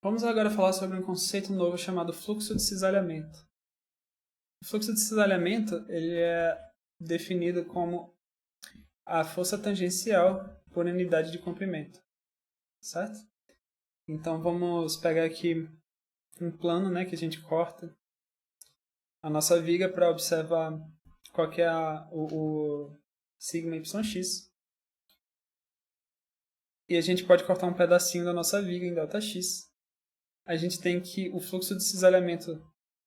Vamos agora falar sobre um conceito novo chamado fluxo de cisalhamento. O fluxo de cisalhamento ele é definido como a força tangencial por unidade de comprimento, certo? Então vamos pegar aqui um plano, que a gente corta a nossa viga para observar qual que é o sigma yx. E a gente pode cortar um pedacinho da nossa viga em ΔX. A gente tem que o fluxo de cisalhamento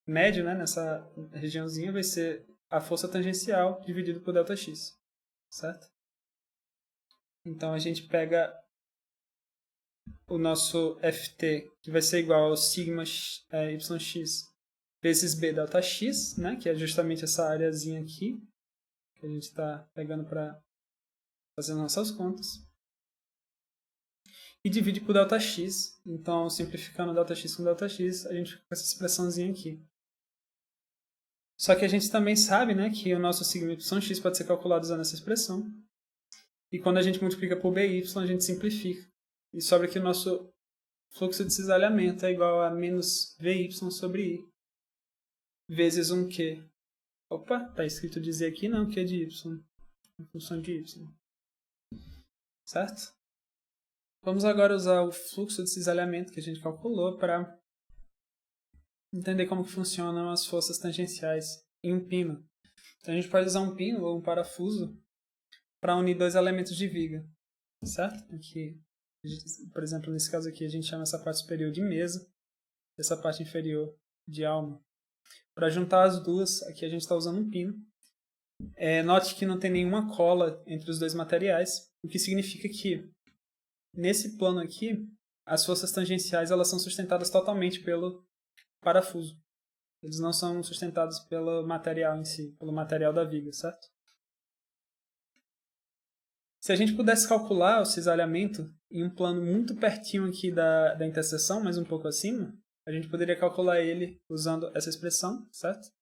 médio, nessa regiãozinha, vai ser a força tangencial dividido por ΔX, certo? Então a gente pega o nosso FT, que vai ser igual ao sigma yx vezes b ΔX, que é justamente essa areazinha aqui, que a gente está pegando para fazer nossas contas. E divide por ΔX. Então, simplificando ΔX com ΔX, a gente fica com essa expressãozinha aqui. Só que a gente também sabe que o nosso sigma yx pode ser calculado usando essa expressão. E quando a gente multiplica por BY, a gente simplifica. E sobra que o nosso fluxo de cisalhamento é igual a menos VY sobre I, vezes um Q. Opa, está escrito dizer aqui não, Q de Y, em função de Y. Certo? Vamos agora usar o fluxo de cisalhamento que a gente calculou para entender como funcionam as forças tangenciais em um pino. Então a gente pode usar um pino ou um parafuso para unir dois elementos de viga, certo? Aqui, por exemplo, nesse caso aqui, a gente chama essa parte superior de mesa, essa parte inferior de alma. Para juntar as duas, aqui a gente está usando um pino. Note que não tem nenhuma cola entre os dois materiais, o que significa que, nesse plano aqui, as forças tangenciais elas são sustentadas totalmente pelo parafuso. Eles não são sustentados pelo material em si, pelo material da viga, certo? Se a gente pudesse calcular o cisalhamento em um plano muito pertinho aqui da interseção, mas um pouco acima, a gente poderia calcular ele usando essa expressão, certo?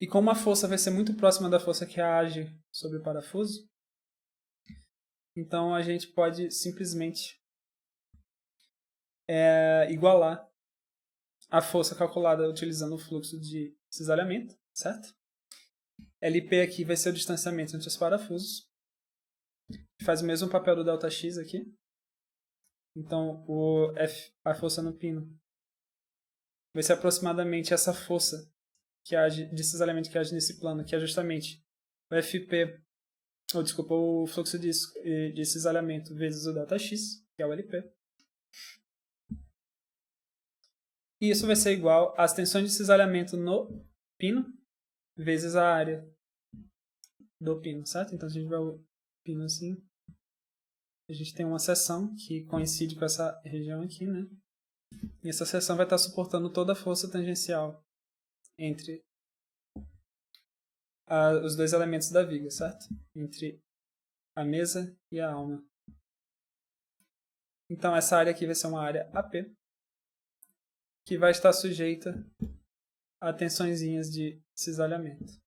E como a força vai ser muito próxima da força que age sobre o parafuso, então a gente pode simplesmente igualar a força calculada utilizando o fluxo de cisalhamento, certo? LP aqui vai ser o distanciamento entre os parafusos. Faz o mesmo papel do ΔX aqui. Então, a força no pino vai ser aproximadamente essa força que age, de cisalhamento que age nesse plano, que é justamente o FP, o fluxo de cisalhamento vezes o ΔX, que é o LP. E isso vai ser igual às tensões de cisalhamento no pino vezes a área do pino, certo? Então, se a gente vai o pino assim, a gente tem uma seção que coincide com essa região aqui, E essa seção vai estar suportando toda a força tangencial entre os dois elementos da viga, certo? Entre a mesa e a alma. Então, essa área aqui vai ser uma área AP, que vai estar sujeita a tensõezinhas de cisalhamento.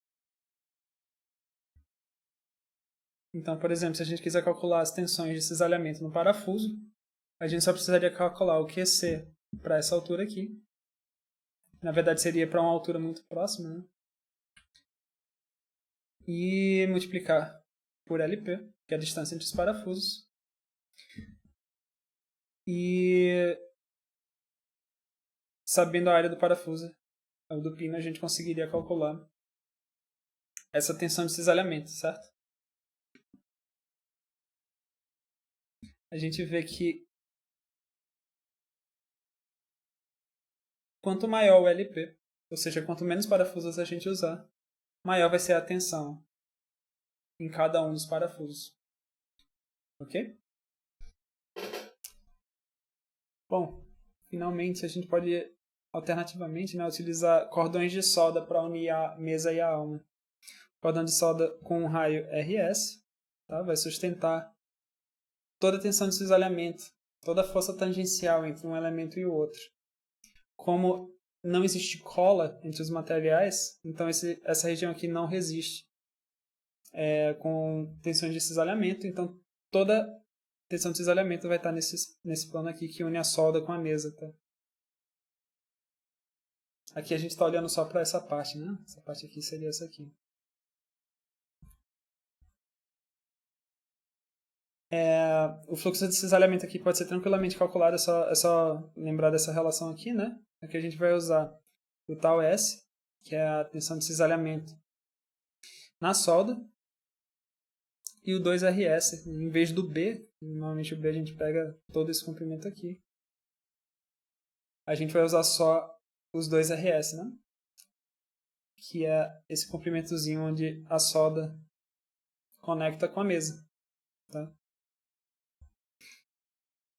Então, por exemplo, se a gente quiser calcular as tensões de cisalhamento no parafuso, a gente só precisaria calcular o QC para essa altura aqui. Na verdade, seria para uma altura muito próxima, E multiplicar por LP, que é a distância entre os parafusos. E sabendo a área do parafuso, do pino, a gente conseguiria calcular essa tensão de cisalhamento, certo? A gente vê que quanto maior o LP, ou seja, quanto menos parafusos a gente usar, maior vai ser a tensão em cada um dos parafusos. Ok? Bom, finalmente a gente pode, alternativamente, utilizar cordões de solda para unir a mesa e a alma. Cordão de solda com um raio RS, vai sustentar toda a tensão de cisalhamento, toda a força tangencial entre um elemento e o outro. Como não existe cola entre os materiais, então essa região aqui não resiste com tensões de cisalhamento, então toda tensão de cisalhamento vai estar nesse plano aqui que une a solda com a mesa, tá? Aqui a gente está olhando só para essa parte, né? Essa parte aqui seria essa aqui. O fluxo de cisalhamento aqui pode ser tranquilamente calculado, é só lembrar dessa relação aqui, né? Aqui a gente vai usar o tal S, que é a tensão de cisalhamento na solda, e o 2RS, em vez do B, normalmente o B a gente pega todo esse comprimento aqui, a gente vai usar só os 2RS, né? Que é esse comprimentozinho onde a solda conecta com a mesa, tá?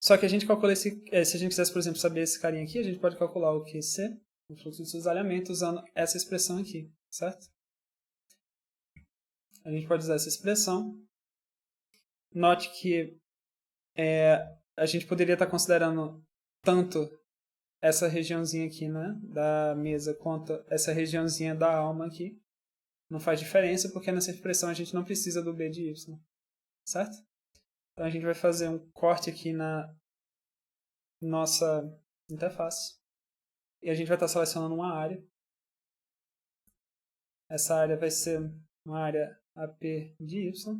Só que a gente calcula se a gente quisesse, por exemplo, saber esse carinha aqui, a gente pode calcular o QC, o fluxo de cisalhamento, usando essa expressão aqui, certo? A gente pode usar essa expressão. Note que a gente poderia estar considerando tanto essa regiãozinha aqui, né, da mesa, quanto essa regiãozinha da alma aqui. Não faz diferença, porque nessa expressão a gente não precisa do B de Y, certo? Então a gente vai fazer um corte aqui na nossa interface. E a gente vai estar selecionando uma área. Essa área vai ser uma área AP de Y.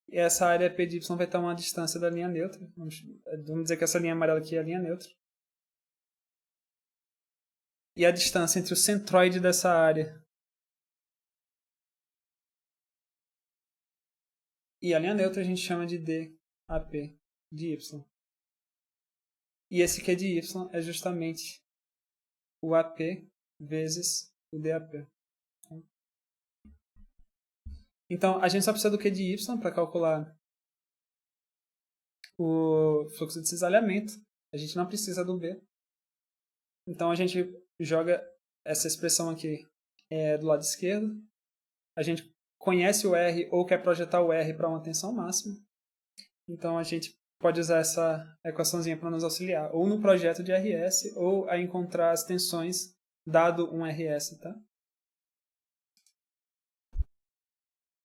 E essa área AP de Y vai estar uma distância da linha neutra. Vamos dizer que essa linha amarela aqui é a linha neutra. E a distância entre o centroide dessa área e a linha neutra a gente chama de DAP de Y. E esse Q de Y é justamente o AP vezes o DAP. Então, a gente só precisa do Q de Y para calcular o fluxo de cisalhamento. A gente não precisa do B. Então, a gente joga essa expressão aqui do lado esquerdo. A gente conhece o R ou quer projetar o R para uma tensão máxima. Então, a gente pode usar essa equaçãozinha para nos auxiliar, ou no projeto de RS, ou a encontrar as tensões dado um RS, tá?